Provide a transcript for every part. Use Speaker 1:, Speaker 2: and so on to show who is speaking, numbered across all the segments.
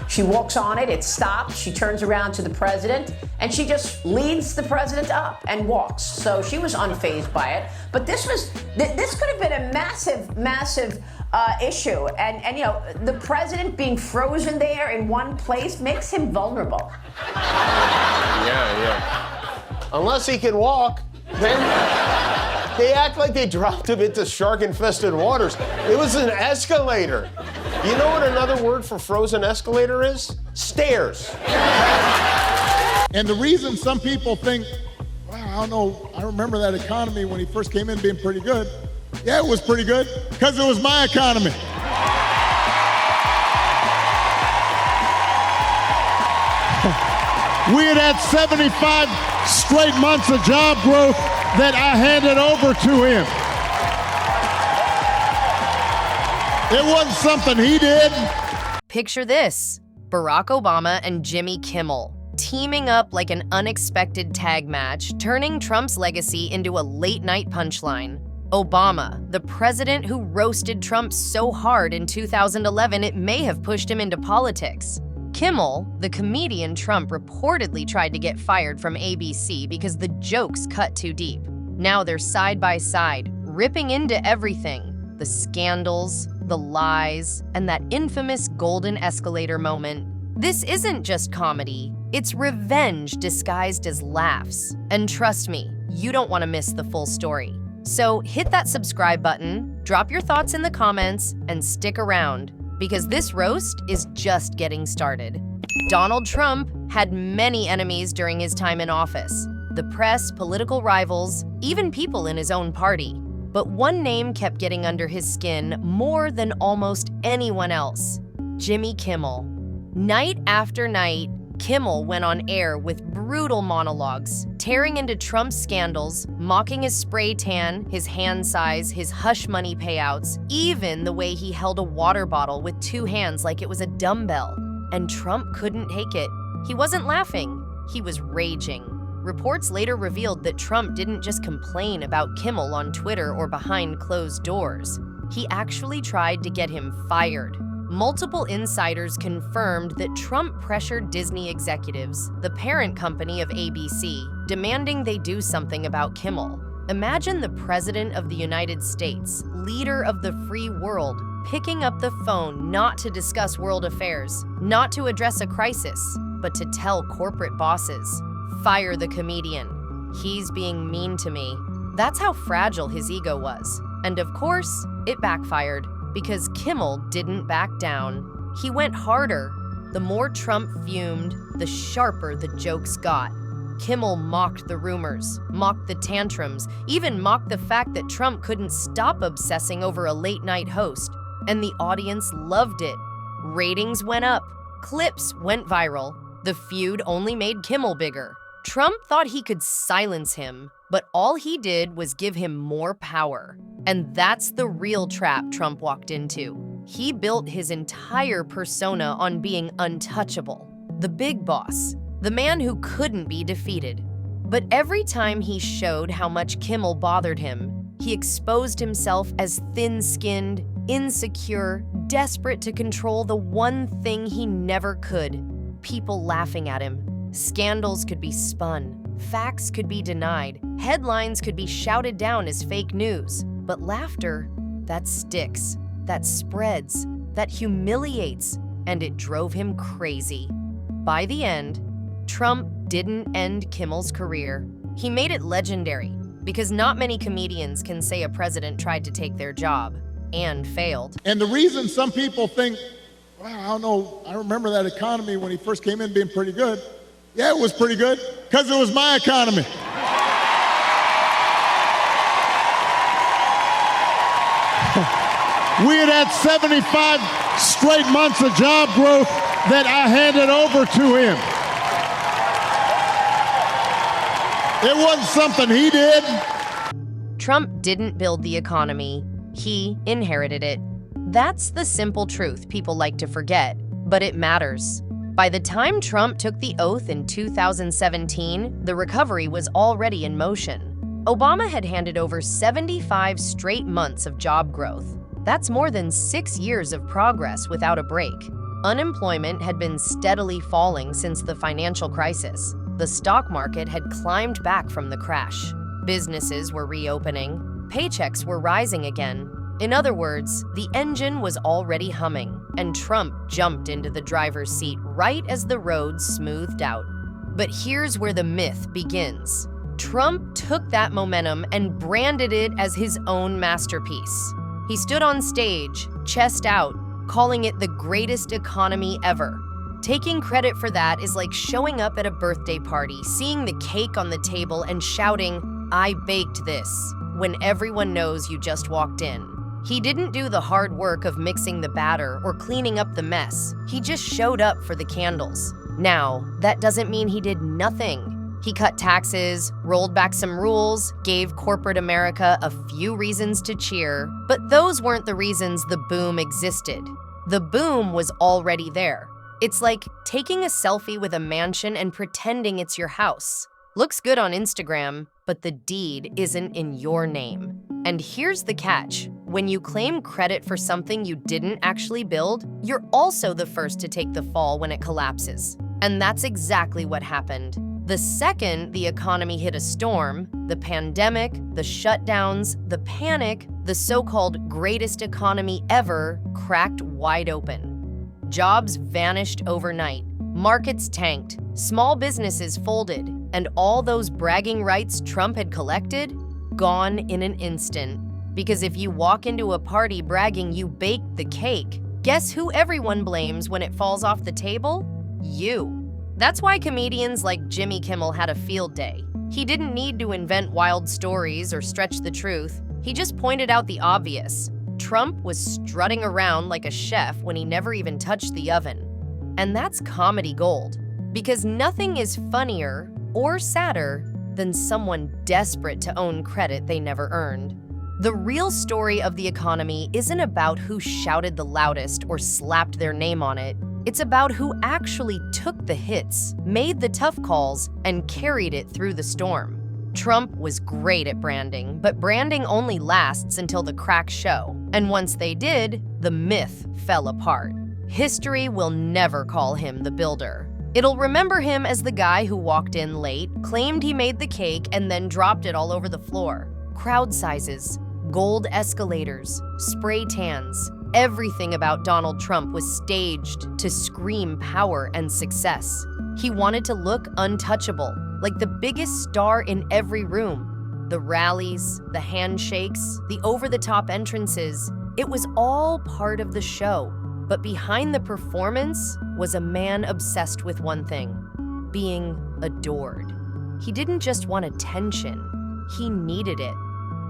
Speaker 1: She walks on it, it stops, she turns around to the president, and she just leads the president up and walks. So she was unfazed by it. But this could have been a massive issue. And you know, the president being frozen there in one place makes him vulnerable.
Speaker 2: Yeah. Unless he can walk, then they act like they dropped him into shark-infested waters. It was an escalator. You know what another word for frozen escalator is? Stairs.
Speaker 3: And the reason some people think, wow, I don't know, I remember that economy when he first came in being pretty good. Yeah, it was pretty good, because it was my economy. We had 75 straight months of job growth that I handed over to him. It wasn't something he did.
Speaker 4: Picture this: Barack Obama and Jimmy Kimmel teaming up like an unexpected tag match, turning Trump's legacy into a late-night punchline. Obama, the president who roasted Trump so hard in 2011 it may have pushed him into politics. Kimmel, the comedian Trump reportedly tried to get fired from ABC because the jokes cut too deep. Now they're side by side, ripping into everything: the scandals, the lies, and that infamous golden escalator moment. This isn't just comedy, it's revenge disguised as laughs. And trust me, you don't want to miss the full story. So hit that subscribe button, drop your thoughts in the comments, and stick around, because this roast is just getting started. Donald Trump had many enemies during his time in office: the press, political rivals, even people in his own party. But one name kept getting under his skin more than almost anyone else: Jimmy Kimmel. Night after night, Kimmel went on air with brutal monologues, tearing into Trump's scandals, mocking his spray tan, his hand size, his hush money payouts, even the way he held a water bottle with two hands like it was a dumbbell. And Trump couldn't take it. He wasn't laughing, he was raging. Reports later revealed that Trump didn't just complain about Kimmel on Twitter or behind closed doors. He actually tried to get him fired. Multiple insiders confirmed that Trump pressured Disney executives, the parent company of ABC, demanding they do something about Kimmel. Imagine the President of the United States, leader of the free world, picking up the phone not to discuss world affairs, not to address a crisis, but to tell corporate bosses, "Fire the comedian. He's being mean to me." That's how fragile his ego was. And of course, it backfired, because Kimmel didn't back down. He went harder. The more Trump fumed, the sharper the jokes got. Kimmel mocked the rumors, mocked the tantrums, even mocked the fact that Trump couldn't stop obsessing over a late-night host. And the audience loved it. Ratings went up. Clips went viral. The feud only made Kimmel bigger. Trump thought he could silence him, but all he did was give him more power. And that's the real trap Trump walked into. He built his entire persona on being untouchable, the big boss, the man who couldn't be defeated. But every time he showed how much Kimmel bothered him, he exposed himself as thin-skinned, insecure, desperate to control the one thing he never could: people laughing at him. Scandals could be spun, facts could be denied, headlines could be shouted down as fake news. But laughter, that sticks, that spreads, that humiliates, and it drove him crazy. By the end, Trump didn't end Kimmel's career. He made it legendary, because not many comedians can say a president tried to take their job and failed.
Speaker 3: And the reason some people think, wow, I don't know, I remember that economy when he first came in being pretty good. Yeah, it was pretty good, because it was my economy. We had 75 straight months of job growth that I handed over to him. It wasn't something he did.
Speaker 4: Trump didn't build the economy, he inherited it. That's the simple truth people like to forget, but it matters. By the time Trump took the oath in 2017, the recovery was already in motion. Obama had handed over 75 straight months of job growth. That's more than 6 years of progress without a break. Unemployment had been steadily falling since the financial crisis. The stock market had climbed back from the crash. Businesses were reopening. Paychecks were rising again. In other words, the engine was already humming, and Trump jumped into the driver's seat right as the roads smoothed out. But here's where the myth begins. Trump took that momentum and branded it as his own masterpiece. He stood on stage, chest out, calling it the greatest economy ever. Taking credit for that is like showing up at a birthday party, seeing the cake on the table and shouting, "I baked this," when everyone knows you just walked in. He didn't do the hard work of mixing the batter or cleaning up the mess. He just showed up for the candles. Now, that doesn't mean he did nothing. He cut taxes, rolled back some rules, gave corporate America a few reasons to cheer, but those weren't the reasons the boom existed. The boom was already there. It's like taking a selfie with a mansion and pretending it's your house. Looks good on Instagram, but the deed isn't in your name. And here's the catch. When you claim credit for something you didn't actually build, you're also the first to take the fall when it collapses. And that's exactly what happened. The second the economy hit a storm, the pandemic, the shutdowns, the panic, the so-called greatest economy ever cracked wide open. Jobs vanished overnight. Markets tanked. Small businesses folded. And all those bragging rights Trump had collected, gone in an instant. Because if you walk into a party bragging you baked the cake, guess who everyone blames when it falls off the table? You. That's why comedians like Jimmy Kimmel had a field day. He didn't need to invent wild stories or stretch the truth. He just pointed out the obvious. Trump was strutting around like a chef when he never even touched the oven. And that's comedy gold. Because nothing is funnier or sadder than someone desperate to own credit they never earned. The real story of the economy isn't about who shouted the loudest or slapped their name on it. It's about who actually took the hits, made the tough calls, and carried it through the storm. Trump was great at branding, but branding only lasts until the cracks show. And once they did, the myth fell apart. History will never call him the builder. It'll remember him as the guy who walked in late, claimed he made the cake, and then dropped it all over the floor. Crowd sizes, gold escalators, spray tans. Everything about Donald Trump was staged to scream power and success. He wanted to look untouchable, like the biggest star in every room. The rallies, the handshakes, the over-the-top entrances, it was all part of the show. But behind the performance was a man obsessed with one thing: being adored. He didn't just want attention, he needed it,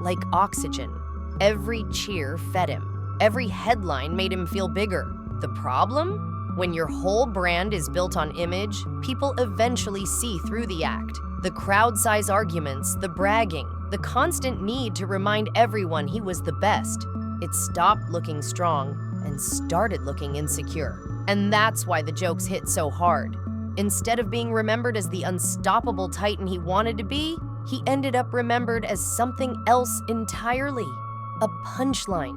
Speaker 4: like oxygen. Every cheer fed him. Every headline made him feel bigger. The problem? When your whole brand is built on image, people eventually see through the act. The crowd-size arguments, the bragging, the constant need to remind everyone he was the best. It stopped looking strong and started looking insecure. And that's why the jokes hit so hard. Instead of being remembered as the unstoppable titan he wanted to be, he ended up remembered as something else entirely: a punchline.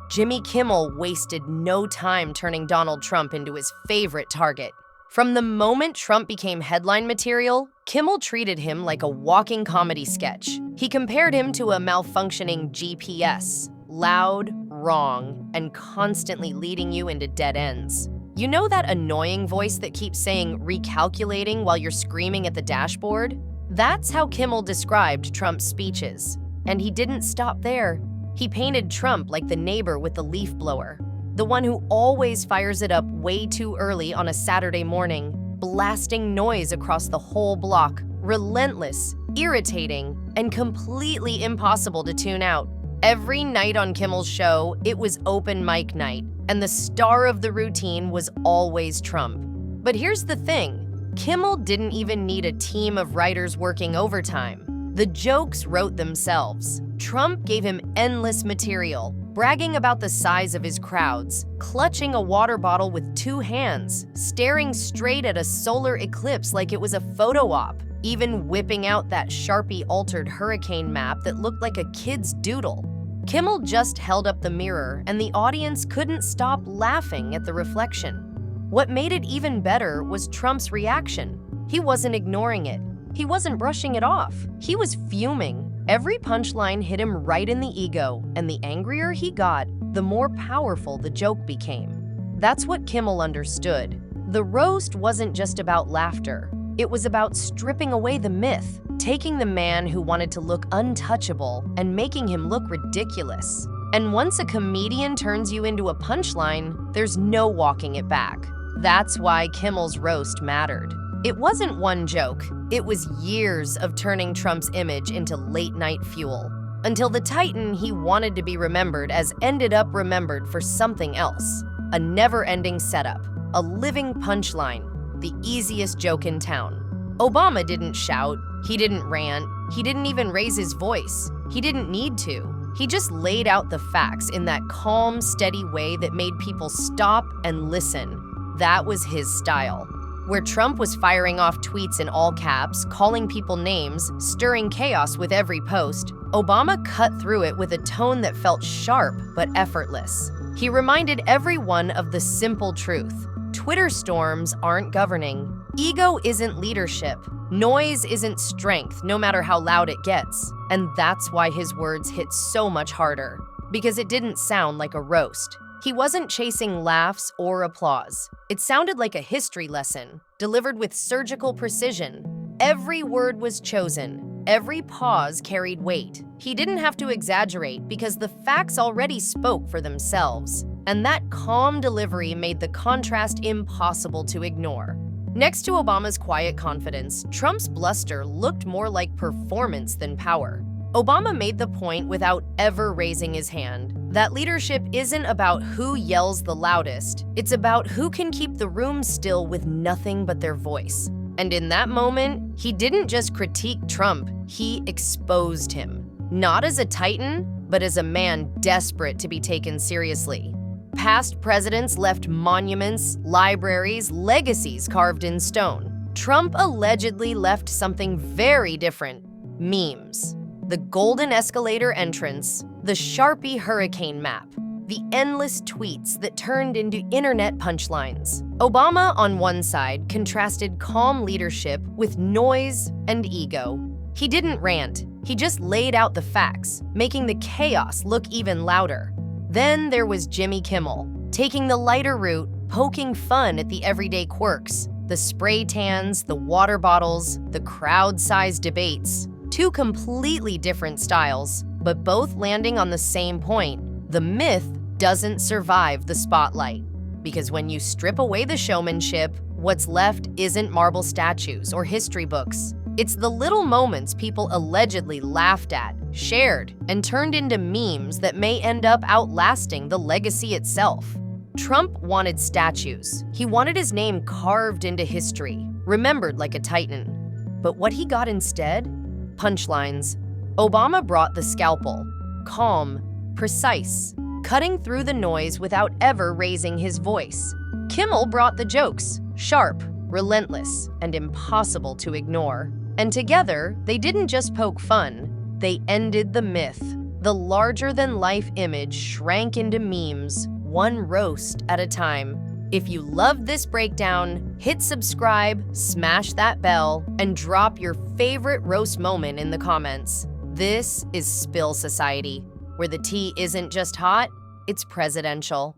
Speaker 4: Jimmy Kimmel wasted no time turning Donald Trump into his favorite target. From the moment Trump became headline material, Kimmel treated him like a walking comedy sketch. He compared him to a malfunctioning GPS, loud, wrong, and constantly leading you into dead ends. You know that annoying voice that keeps saying recalculating while you're screaming at the dashboard? That's how Kimmel described Trump's speeches. And he didn't stop there. He painted Trump like the neighbor with the leaf blower, the one who always fires it up way too early on a Saturday morning, blasting noise across the whole block, relentless, irritating, and completely impossible to tune out. Every night on Kimmel's show, it was open mic night, and the star of the routine was always Trump. But here's the thing, Kimmel didn't even need a team of writers working overtime. The jokes wrote themselves. Trump gave him endless material, bragging about the size of his crowds, clutching a water bottle with 2 hands, staring straight at a solar eclipse like it was a photo op, even whipping out that Sharpie-altered hurricane map that looked like a kid's doodle. Kimmel just held up the mirror, and the audience couldn't stop laughing at the reflection. What made it even better was Trump's reaction. He wasn't ignoring it. He wasn't brushing it off. He was fuming. Every punchline hit him right in the ego, and the angrier he got, the more powerful the joke became. That's what Kimmel understood. The roast wasn't just about laughter. It was about stripping away the myth, taking the man who wanted to look untouchable and making him look ridiculous. And once a comedian turns you into a punchline, there's no walking it back. That's why Kimmel's roast mattered. It wasn't one joke. It was years of turning Trump's image into late-night fuel, until the titan he wanted to be remembered as ended up remembered for something else. A never-ending setup, a living punchline, the easiest joke in town. Obama didn't shout, he didn't rant, he didn't even raise his voice. He didn't need to. He just laid out the facts in that calm, steady way that made people stop and listen. That was his style. Where Trump was firing off tweets in all caps, calling people names, stirring chaos with every post, Obama cut through it with a tone that felt sharp but effortless. He reminded everyone of the simple truth. Twitter storms aren't governing. Ego isn't leadership. Noise isn't strength, no matter how loud it gets. And that's why his words hit so much harder, because it didn't sound like a roast. He wasn't chasing laughs or applause. It sounded like a history lesson, delivered with surgical precision. Every word was chosen. Every pause carried weight. He didn't have to exaggerate because the facts already spoke for themselves. And that calm delivery made the contrast impossible to ignore. Next to Obama's quiet confidence, Trump's bluster looked more like performance than power. Obama made the point without ever raising his hand. That leadership isn't about who yells the loudest. It's about who can keep the room still with nothing but their voice. And in that moment, he didn't just critique Trump, he exposed him. Not as a titan, but as a man desperate to be taken seriously. Past presidents left monuments, libraries, legacies carved in stone. Trump allegedly left something very different: memes. The golden escalator entrance, the Sharpie hurricane map, the endless tweets that turned into internet punchlines. Obama, on one side, contrasted calm leadership with noise and ego. He didn't rant, he just laid out the facts, making the chaos look even louder. Then there was Jimmy Kimmel, taking the lighter route, poking fun at the everyday quirks, the spray tans, the water bottles, the crowd-sized debates. Two completely different styles, but both landing on the same point. The myth doesn't survive the spotlight. Because when you strip away the showmanship, what's left isn't marble statues or history books. It's the little moments people allegedly laughed at, shared, and turned into memes that may end up outlasting the legacy itself. Trump wanted statues. He wanted his name carved into history, remembered like a titan. But what he got instead? Punchlines. Obama brought the scalpel, calm, precise, cutting through the noise without ever raising his voice. Kimmel brought the jokes, sharp, relentless, and impossible to ignore. And together, they didn't just poke fun, they ended the myth. The larger-than-life image shrank into memes, one roast at a time. If you loved this breakdown, hit subscribe, smash that bell, and drop your favorite roast moment in the comments. This is Spill Society, where the tea isn't just hot, it's presidential.